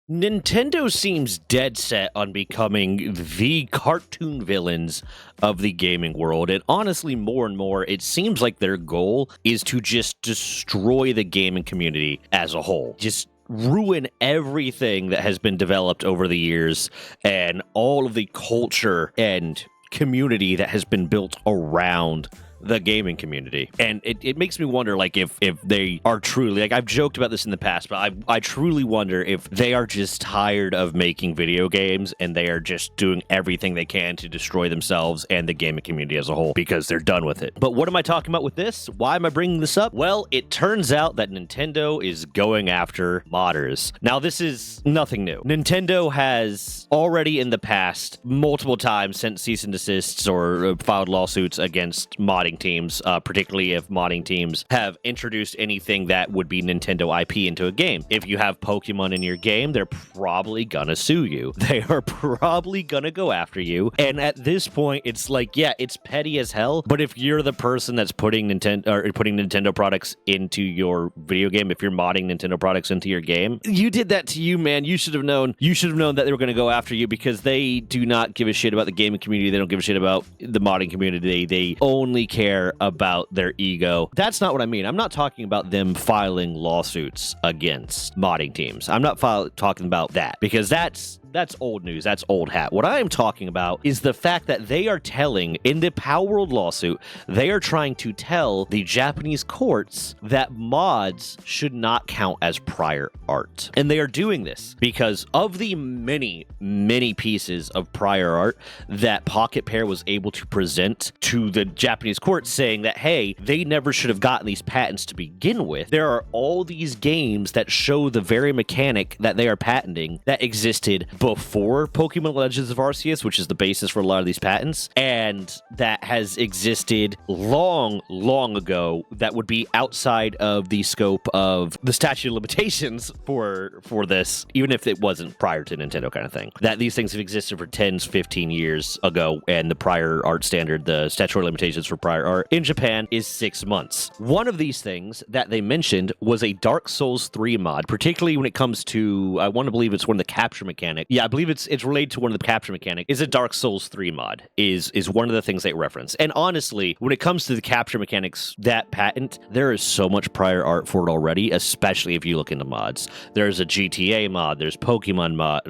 Nintendo seems dead set on becoming the cartoon villains of the gaming world, and honestly, more and more, it seems like their goal is to just destroy the gaming community as a whole. Just ruin everything that has been developed over the years and all of the culture and community that has been built around the gaming community. And it makes me wonder, like, if they are truly, like, I've joked about this in the past, but I truly wonder if they are just tired of making video games and they are just doing everything they can to destroy themselves and the gaming community as a whole because they're done with it. But what am I talking about with this? Why am I bringing this up? Well, it turns out that Nintendo is going after modders. Now, this is nothing new. Nintendo has already in the past multiple times sent cease and desists or filed lawsuits against modding teams, particularly if modding teams have introduced anything that would be Nintendo IP into a game. If you have Pokemon in your game, they're probably gonna sue you. They are probably gonna go after you. And at this point, it's like, yeah, it's petty as hell, but if you're the person that's putting Nintendo products into your video game, if you're modding Nintendo products into your game, you did that to you, man. You should have known that they were gonna go after you because they do not give a shit about the gaming community. They don't give a shit about the modding community. They only care about their ego. That's not what I mean. I'm not talking about them filing lawsuits against modding teams. I'm not talking about that because that's old news. That's old hat. What I am talking about is the fact that they are telling, in the Palworld lawsuit, they are trying to tell the Japanese courts that mods should not count as prior art. And they are doing this because of the many, many pieces of prior art that Pocket Pair was able to present to the Japanese courts saying that, hey, they never should have gotten these patents to begin with. There are all these games that show the very mechanic that they are patenting that existed before Pokemon Legends of Arceus, which is the basis for a lot of these patents, and that has existed long, long ago that would be outside of the scope of the statute of limitations for this, even if it wasn't prior to Nintendo kind of thing. That these things have existed for 10, 15 years ago, and the prior art standard, the statutory limitations for prior art in Japan is 6 months. One of these things that they mentioned was a Dark Souls 3 mod, particularly when it comes to, I want to believe it's one of the capture mechanics. Yeah, I believe it's related to one of the capture mechanics. Is a Dark Souls 3 mod is one of the things they reference. And honestly, when it comes to the capture mechanics, that patent, there is so much prior art for it already, especially if you look into mods. There's a GTA mod, there's Pokemon mod,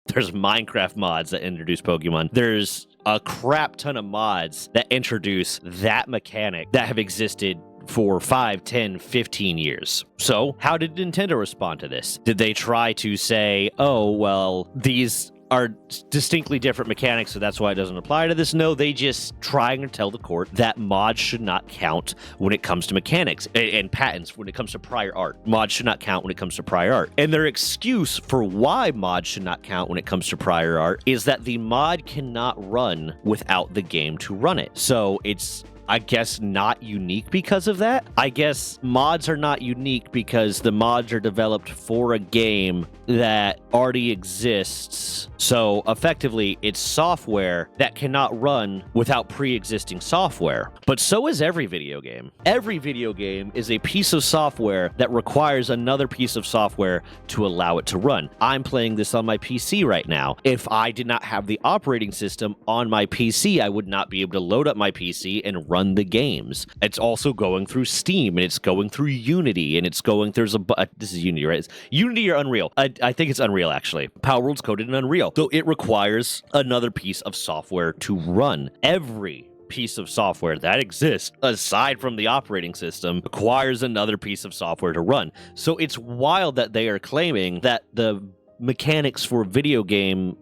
there's Minecraft mods that introduce Pokemon. There's a crap ton of mods that introduce that mechanic that have existed for 5, 10, 15 years. So, how did Nintendo respond to this? Did they try to say, oh, well, these are distinctly different mechanics, so that's why it doesn't apply to this? No, they just trying to tell the court that mods should not count when it comes to mechanics and patents when it comes to prior art. Mods should not count when it comes to prior art. And their excuse for why mods should not count when it comes to prior art is that the mod cannot run without the game to run it. So it's, I guess, not unique because of that. I guess mods are not unique because the mods are developed for a game that already exists. So effectively, it's software that cannot run without pre-existing software. But so is every video game. Every video game is a piece of software that requires another piece of software to allow it to run. I'm playing this on my PC right now. If I did not have the operating system on my PC, I would not be able to load up my PC and run the games. It's also going through Steam, and it's going through Unity, and it's going, this is Unity, right? It's Unity or Unreal? I think it's Unreal, actually. Palworld's coded in Unreal. So it requires another piece of software to run. Every piece of software that exists, aside from the operating system, requires another piece of software to run. So it's wild that they are claiming that the mechanics for a video game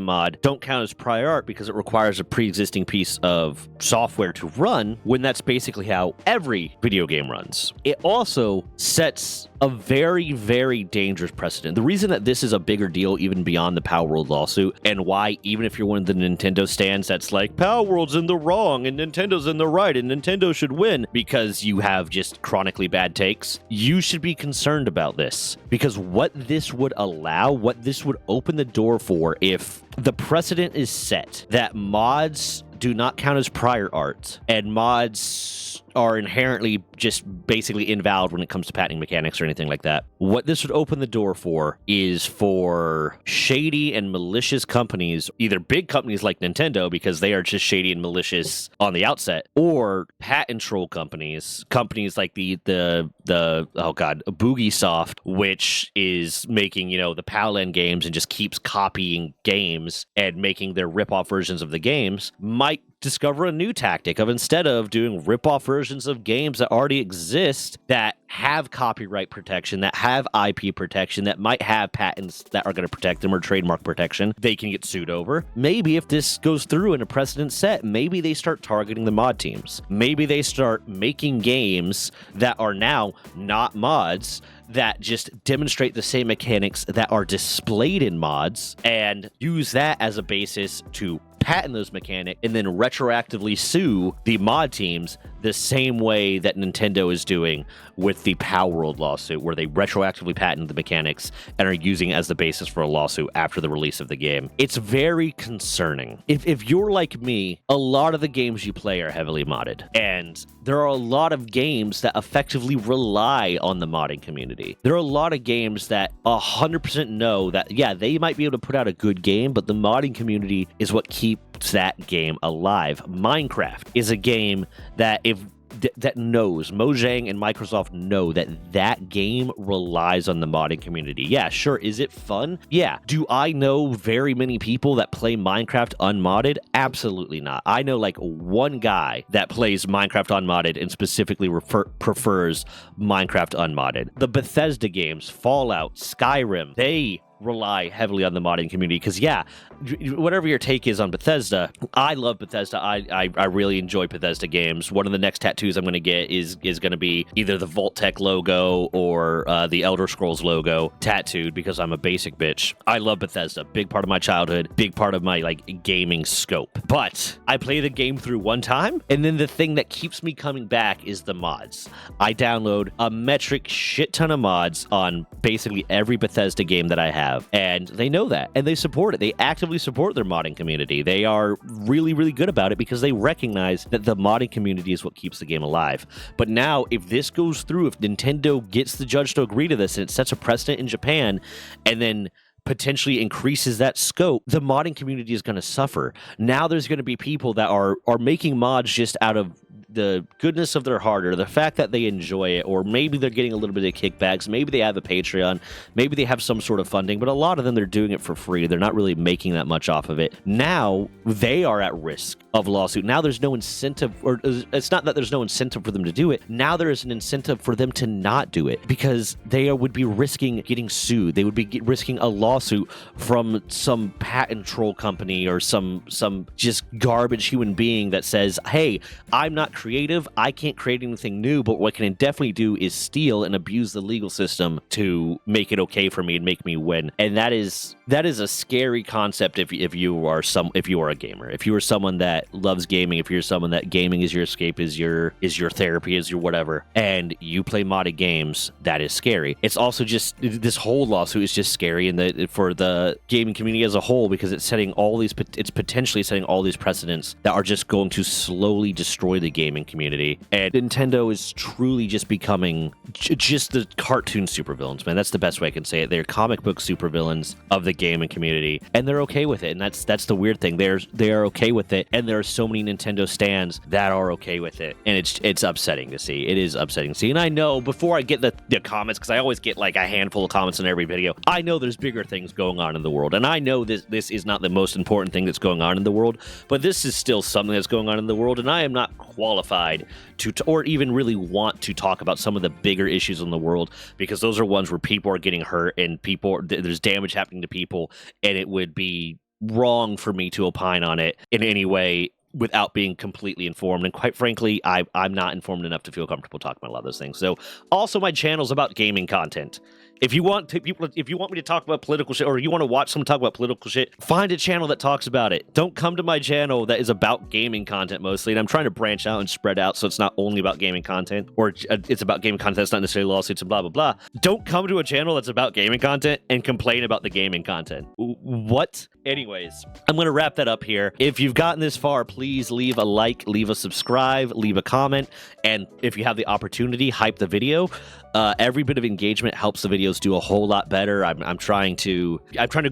mod don't count as prior art because it requires a pre-existing piece of software to run, when that's basically how every video game runs. It also sets a very, very dangerous precedent. The reason that this is a bigger deal even beyond the Palworld lawsuit, and why even if you're one of the Nintendo stands that's like, Palworld's in the wrong and Nintendo's in the right and Nintendo should win because you have just chronically bad takes, you should be concerned about this. Because what this would allow, what this would open the door for, if the precedent is set that mods do not count as prior art, and mods are inherently just basically invalid when it comes to patenting mechanics or anything like that. What this would open the door for is for shady and malicious companies, either big companies like Nintendo, because they are just shady and malicious on the outset, or patent troll companies like the Boogie Soft, which is making, the Palworld games and just keeps copying games and making their rip-off versions of the games, might discover a new tactic of, instead of doing rip-off versions of games that already exist, that have copyright protection, that have IP protection, that might have patents that are going to protect them or trademark protection, they can get sued over. Maybe if this goes through and a precedent set, maybe they start targeting the mod teams. Maybe they start making games that are now not mods, that just demonstrate the same mechanics that are displayed in mods, and use that as a basis to patent those mechanics and then retroactively sue the mod teams the same way that Nintendo is doing with the Palworld lawsuit, where they retroactively patent the mechanics and are using it as the basis for a lawsuit after the release of the game. It's very concerning. If you're like me, a lot of the games you play are heavily modded, and there are a lot of games that effectively rely on the modding community. There are a lot of games that 100% know that, yeah, they might be able to put out a good game, but the modding community is what keeps that game alive. Minecraft is a game that that knows, Mojang and Microsoft know that game relies on the modding community. Yeah, sure. Is it fun? Yeah. Do I know very many people that play Minecraft unmodded? Absolutely not. I know like one guy that plays Minecraft unmodded and specifically prefers Minecraft unmodded. The Bethesda games, Fallout, Skyrim, they rely heavily on the modding community, because whatever your take is on Bethesda, I love Bethesda. I really enjoy Bethesda games. One of the next tattoos I'm going to get is going to be either the Vault-Tec logo or the Elder Scrolls logo tattooed, because I'm a basic bitch. I love Bethesda. Big part of my childhood, big part of my gaming scope. But I play the game through one time, and then the thing that keeps me coming back is the mods. I download a metric shit ton of mods on basically every Bethesda game that I have. And they know that, and they support it. They actively support their modding community. They are really, really good about it, because they recognize that the modding community is what keeps the game alive. But now, if this goes through, if Nintendo gets the judge to agree to this, and it sets a precedent in Japan, and then potentially increases that scope, the modding community is going to suffer. Now there's going to be people that are making mods just out of the goodness of their heart, or the fact that they enjoy it, or maybe they're getting a little bit of kickbacks, maybe they have a Patreon, maybe they have some sort of funding, but a lot of them, they're doing it for free. They're not really making that much off of it. Now they are at risk of lawsuit. Now there's no incentive, or it's not that there's no incentive for them to do it. Now there is an incentive for them to not do it, because they would be risking getting sued. They would be risking a lawsuit from some patent troll company or some just garbage human being that says, hey, I'm not creative, I can't create anything new, but what I can definitely do is steal and abuse the legal system to make it okay for me and make me win. And that is a scary concept if you are a gamer. If you are someone that loves gaming, if you're someone that gaming is your escape, is your therapy, is your whatever, and you play modded games, that is scary. It's also just, this whole lawsuit is just scary for the gaming community as a whole, because it's potentially setting all these precedents that are just going to slowly destroy the gaming community. And Nintendo is truly just becoming just the cartoon supervillains, man. That's the best way I can say it. They're comic book supervillains of the gaming community, and they're okay with it. And that's the weird thing. They are okay with it, and there are so many Nintendo stans that are okay with it, and it's upsetting to see. It is upsetting to see. And I know, before I get the comments, because I always get like a handful of comments on every video, I know there's bigger things going on in the world, and I know this is not the most important thing that's going on in the world, but this is still something that's going on in the world, and I am not qualified to or even really want to talk about some of the bigger issues in the world, because those are ones where people are getting hurt and there's damage happening to people, and it would be wrong for me to opine on it in any way without being completely informed. And quite frankly, I'm not informed enough to feel comfortable talking about a lot of those things. So also, my channel's about gaming content. If you want me to talk about political shit, or you want to watch someone talk about political shit, find a channel that talks about it. Don't come to my channel that is about gaming content mostly. And I'm trying to branch out and spread out so it's not only about gaming content, or it's about gaming content that's not necessarily lawsuits and blah, blah, blah. Don't come to a channel that's about gaming content and complain about the gaming content. What? Anyways, I'm going to wrap that up here. If you've gotten this far, please leave a like, leave a subscribe, leave a comment, and if you have the opportunity, hype the video. Every bit of engagement helps the videos do a whole lot better. I'm trying to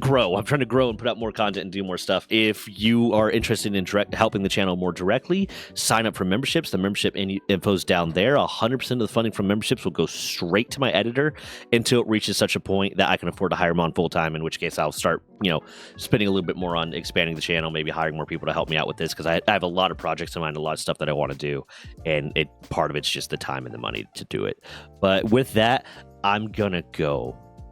grow. I'm trying to grow and put out more content and do more stuff. If you are interested in helping the channel more directly, sign up for memberships. The membership info's down there. 100% of the funding from memberships will go straight to my editor until it reaches such a point that I can afford to hire him on full time, in which case I'll start, spending a little bit more on expanding the channel, maybe hiring more people to help me out with this, because I have a lot of projects in mind, a lot of stuff that I want to do, and part of it's just the time and the money to do it. But with that, I'm gonna go.